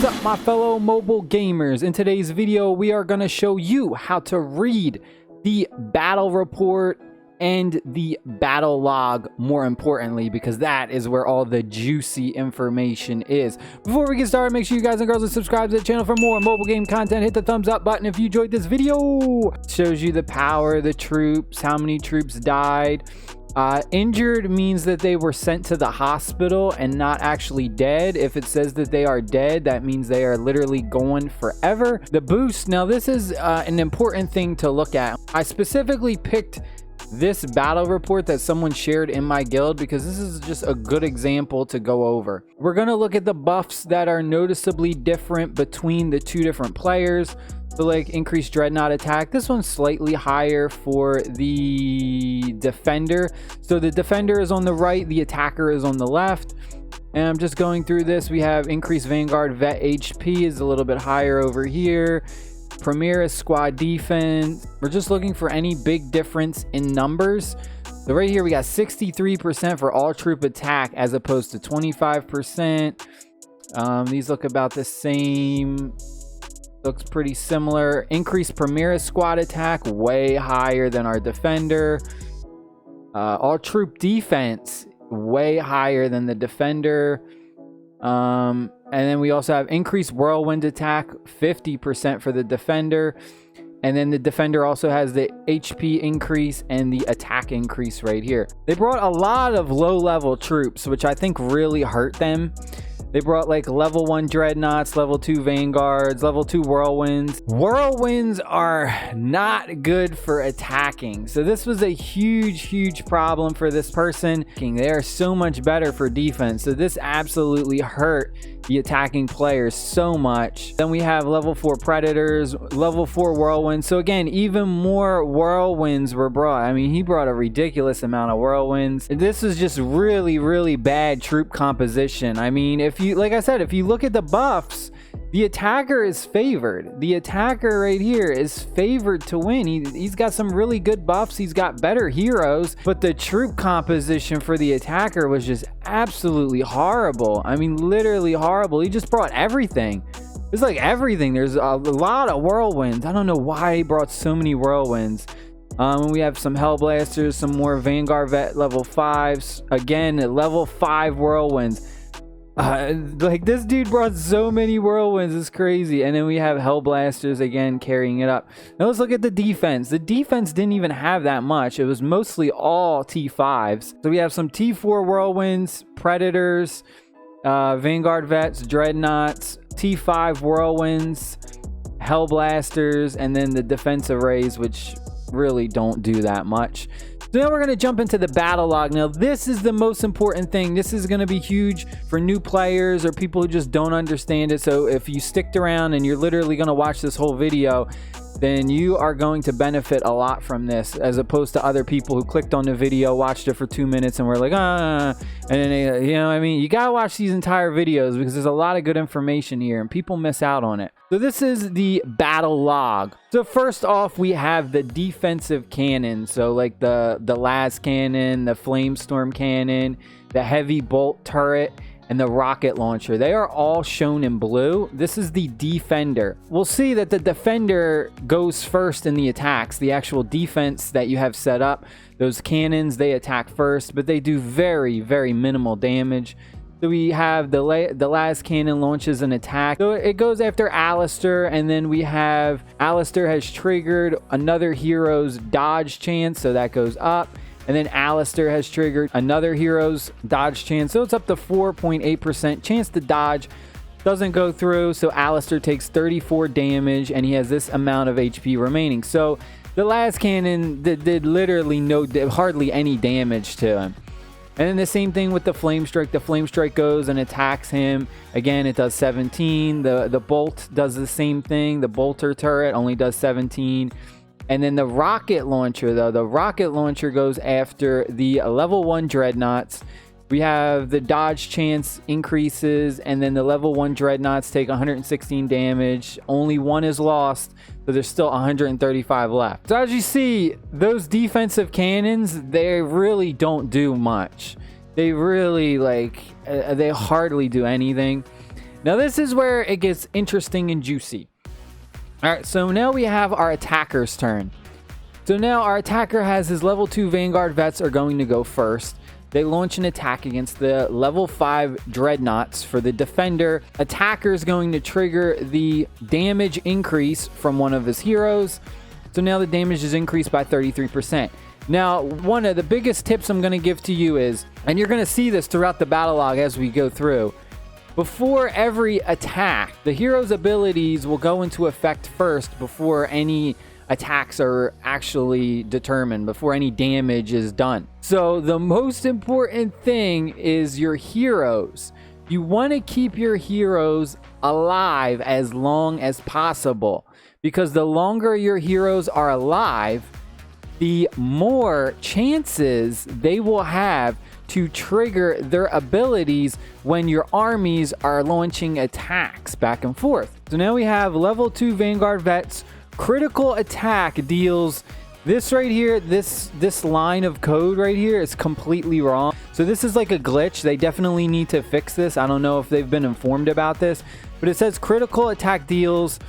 What's up, my fellow mobile gamers? In today's video, we are going to show you how to read the battle report and the battle log, more importantly, because that is where all the juicy information is. Before we get started, make sure you guys and girls are subscribed to the channel for more mobile game content. Hit the thumbs up button if you enjoyed this video. It shows you the power of the troops, how many troops died. Injured means that they were sent to the hospital and not actually dead. If it says that they are dead, that means they are literally going forever. The boost, now this is an important thing to look at. I specifically picked this battle report that someone shared in my guild because this is just a good example to go over. We're going to look at the buffs that are noticeably different between the two different players. So like increased dreadnought attack, this one's slightly higher for the defender. So the defender is on the right, the attacker is on the left. And I'm just going through this. We have increased Vanguard vet HP is a little bit higher over here. Premier is squad defense. We're just looking for any big difference in numbers. So right here we got 63% for all troop attack as opposed to 25%. These look about the same. Looks pretty similar. Increased Premier squad attack, way higher than our defender. All troop defense, way higher than the defender. And then we also have increased whirlwind attack, 50% for the defender. And then the defender also has the HP increase and the attack increase right here. They brought a lot of low-level troops, which I think really hurt them. They brought like level 1 dreadnoughts, level 2 vanguards, level 2 whirlwinds. Whirlwinds are not good for attacking. So this was a huge problem for this person. They are so much better for defense. So this absolutely hurt the attacking players so much. Then we have level 4 predators, level 4 whirlwinds. So again, even more whirlwinds were brought. I mean, he brought a ridiculous amount of whirlwinds. This is just really bad troop composition. I mean, if you, like I said, if you look at the buffs, the attacker is favored. The attacker right here is favored to win. He's got some really good buffs. He's got better heroes, but the troop composition for the attacker was just absolutely horrible. I mean, literally horrible. He just brought everything. It's like everything. There's a lot of whirlwinds. I don't know why he brought so many whirlwinds. We have some Hellblasters, some more Vanguard vet level 5s. Again, level 5 whirlwinds. Like this dude brought so many whirlwinds, it's crazy. And then we have Hellblasters again carrying it up. Now let's look at the defense. The defense didn't even have that much. It was mostly all T5s. So we have some T4 whirlwinds, predators, Vanguard vets, dreadnoughts, T5 whirlwinds, Hellblasters, and then the defensive rays, which really don't do that much. So now we're going to jump into the battle log. Now this is the most important thing. This is going to be huge for new players or people who just don't understand it. So if you sticked around and you're literally going to watch this whole video, then you are going to benefit a lot from this, as opposed to other people who clicked on the video, watched it for 2 minutes and were like, and then they, you know what I mean? You got to watch these entire videos because there's a lot of good information here and people miss out on it. So this is the battle log. So first off, we have the defensive cannon. So like the las cannon, the flamestorm cannon, the heavy bolt turret, and the rocket launcher. They are all shown in blue. This is the defender. We'll see that the defender goes first in the attacks. The actual defense that you have set up, those cannons, they attack first, but they do very minimal damage. So we have the las cannon launches an attack. So it goes after Alistair, and then we have Alistair has triggered another hero's dodge chance, so that goes up. And then Alistair has triggered another hero's dodge chance. So it's up to 4.8% chance to dodge. Doesn't go through. So Alistair takes 34 damage and he has this amount of HP remaining. So the las cannon did literally hardly any damage to him. And then the same thing with the flame strike. The flame strike goes and attacks him. Again, it does 17. The bolt does the same thing. The bolter turret only does 17. And then the rocket launcher, though, the rocket launcher goes after the level 1 dreadnoughts. We have the dodge chance increases, and then the level 1 dreadnoughts take 116 damage. Only one is lost, so there's still 135 left. So as you see, those defensive cannons, they really don't do much. They really, like, they hardly do anything. Now this is where it gets interesting and juicy. All right, so now we have our attacker's turn. So now our attacker has his level 2 Vanguard vets are going to go first. They launch an attack against the level 5 dreadnoughts. For the defender, attacker is going to trigger the damage increase from one of his heroes. So now the damage is increased by 33%. Now, one of the biggest tips I'm going to give to you is, and you're going to see this throughout the battle log as we go through, before every attack, the hero's abilities will go into effect first before any attacks are actually determined, before any damage is done. So the most important thing is your heroes. You want to keep your heroes alive as long as possible, because the longer your heroes are alive, the more chances they will have to trigger their abilities when your armies are launching attacks back and forth. So now we have level 2 Vanguard vets. Critical attack deals this right here. This line of code right here is completely wrong. So this is like a glitch. They definitely need to fix this. I don't know if they've been informed about this, but it says critical attack deals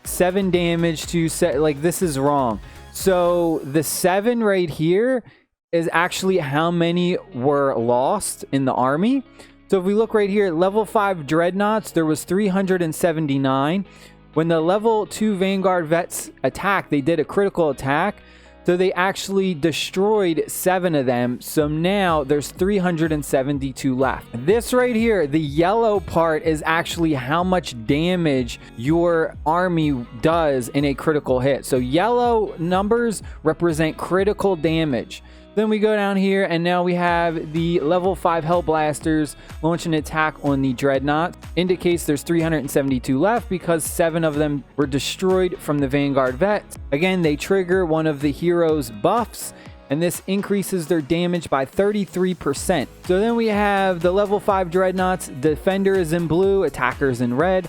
7 damage to set. Like, this is wrong. So the 7 right here is actually how many were lost in the army. So if we look right here, level 5 dreadnoughts, there was 379. When the level 2 Vanguard vets attack, they did a critical attack. So they actually destroyed 7 of them. So now there's 372 left. This right here, the yellow part, is actually how much damage your army does in a critical hit. So yellow numbers represent critical damage. Then we go down here, and now we have the level 5 Hellblasters launch an attack on the Dreadnought. Indicates there's 372 left because 7 of them were destroyed from the Vanguard vets. Again, they trigger one of the hero's buffs, and this increases their damage by 33%. So then we have the level 5 Dreadnoughts. Defender is in blue, attacker is in red.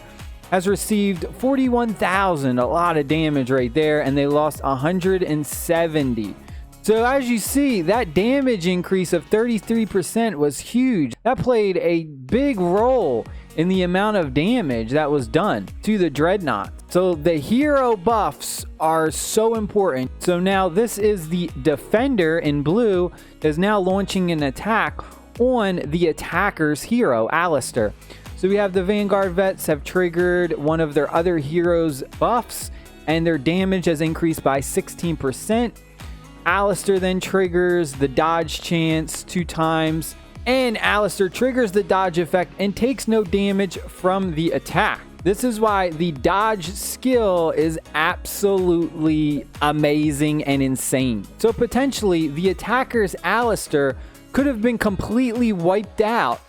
Has received 41,000, a lot of damage right there, and they lost 170. So as you see, that damage increase of 33% was huge. That played a big role in the amount of damage that was done to the Dreadnought. So the hero buffs are so important. So now this is the defender in blue is now launching an attack on the attacker's hero, Alistair. So we have the Vanguard vets have triggered one of their other heroes' buffs, and their damage has increased by 16%. Alistair then triggers the dodge chance 2 times, and Alistair triggers the dodge effect and takes no damage from the attack. This is why the dodge skill is absolutely amazing and insane. So potentially the attacker's Alistair could have been completely wiped out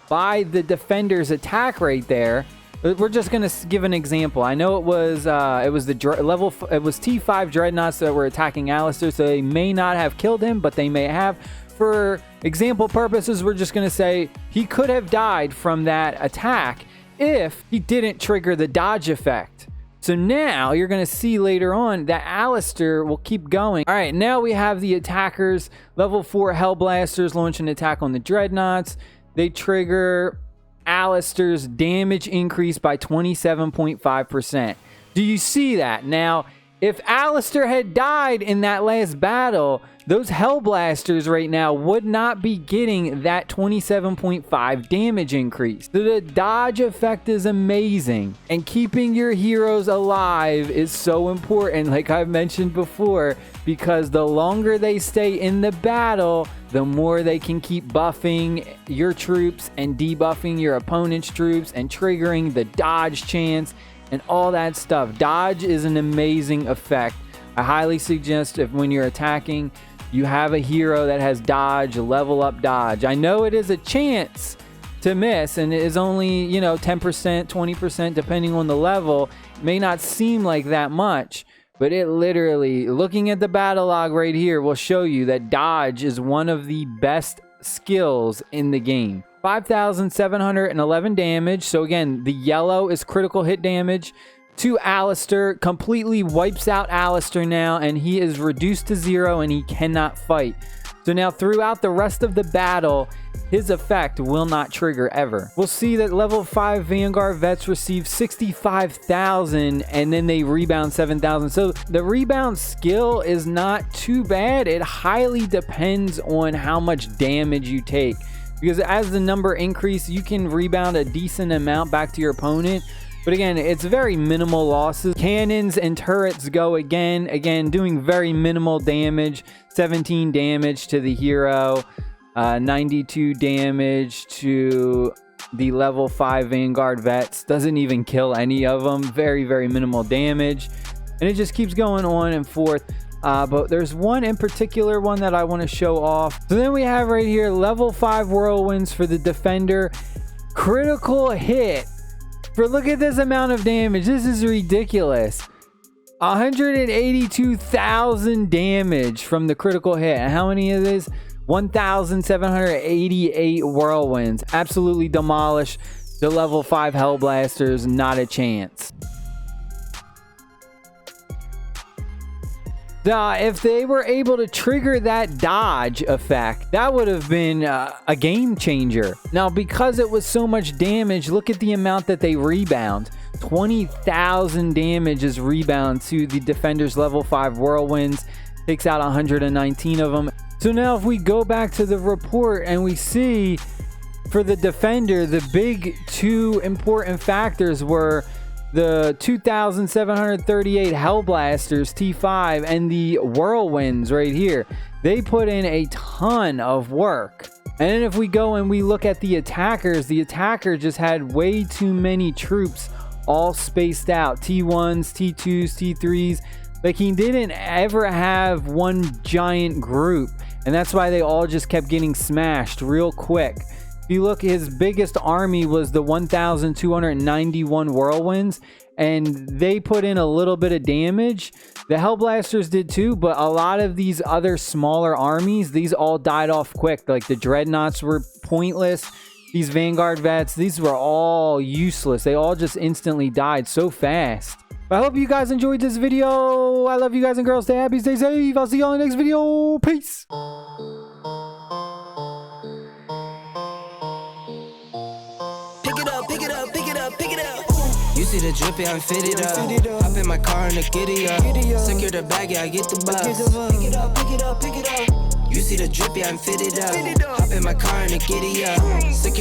by the defender's attack right there. We're just gonna give an example. I know it was T5 dreadnoughts that were attacking Alistair, so they may not have killed him, but they may have. For example purposes, we're just gonna say he could have died from that attack if he didn't trigger the dodge effect. So now you're gonna see later on that Alistair will keep going. All right, now we have the attackers. Level 4 Hellblasters launch an attack on the dreadnoughts. They trigger Alistair's damage increase by 27.5%. Do you see that? Now, if Alistair had died in that last battle, those Hellblasters right now would not be getting that 27.5 damage increase. So the dodge effect is amazing, and keeping your heroes alive is so important, like I've mentioned before, because the longer they stay in the battle, the more they can keep buffing your troops and debuffing your opponent's troops and triggering the dodge chance and all that stuff. Dodge is an amazing effect. I highly suggest if when you're attacking, you have a hero that has dodge, level up dodge. I know it is a chance to miss, and it is only, 10%, 20%, depending on the level. It may not seem like that much, but it literally, looking at the battle log right here, will show you that dodge is one of the best skills in the game. 5,711 damage. So again, the yellow is critical hit damage to Alistair. Completely wipes out Alistair now, and he is reduced to 0 and he cannot fight. So now throughout the rest of the battle, his effect will not trigger ever. We'll see that level 5 Vanguard vets receive 65,000 and then they rebound 7,000. So the rebound skill is not too bad. It highly depends on how much damage you take, because as the number increases, you can rebound a decent amount back to your opponent. But again, it's very minimal losses. Cannons and turrets go again, doing very minimal damage. 17 damage to the hero, 92 damage to the level 5 Vanguard vets. Doesn't even kill any of them. Very, very minimal damage. And it just keeps going on and forth. But there's one in particular one that I want to show off. So then we have right here level 5 whirlwinds for the defender. Critical hit. For look at this amount of damage. This is ridiculous. 182,000 damage from the critical hit. And how many of this? 1,788 whirlwinds. Absolutely demolish the level 5 Hellblasters. Not a chance. Now, if they were able to trigger that dodge effect, that would have been a game changer. Now, because it was so much damage, look at the amount that they rebound. 20,000 damage is rebound to the defender's level 5 whirlwinds. Takes out 119 of them. So now if we go back to the report and we see for the defender, the big two important factors were the 2,738 Hellblasters T5 and the whirlwinds right here. They put in a ton of work. And then if we go and we look at the attackers, the attacker just had way too many troops all spaced out. T1s, T2s, T3s. Like, he didn't ever have one giant group. And that's why they all just kept getting smashed real quick. If you look, his biggest army was the 1,291 whirlwinds, and they put in a little bit of damage. The Hellblasters did too, but a lot of these other smaller armies, these all died off quick. Like the Dreadnoughts were pointless. These Vanguard vets, these were all useless. They all just instantly died so fast. But I hope you guys enjoyed this video. I love you guys and girls. Stay happy, stay safe. I'll see you all in the next video. Peace. You see the drippy, I'm fitted up. Hop in my car and the giddy up. Secure the bag, yeah, I get the bus. Pick it up, pick it up, pick it up. You see the drippy, I'm fitted up. Hop in my car and the giddy up. Secure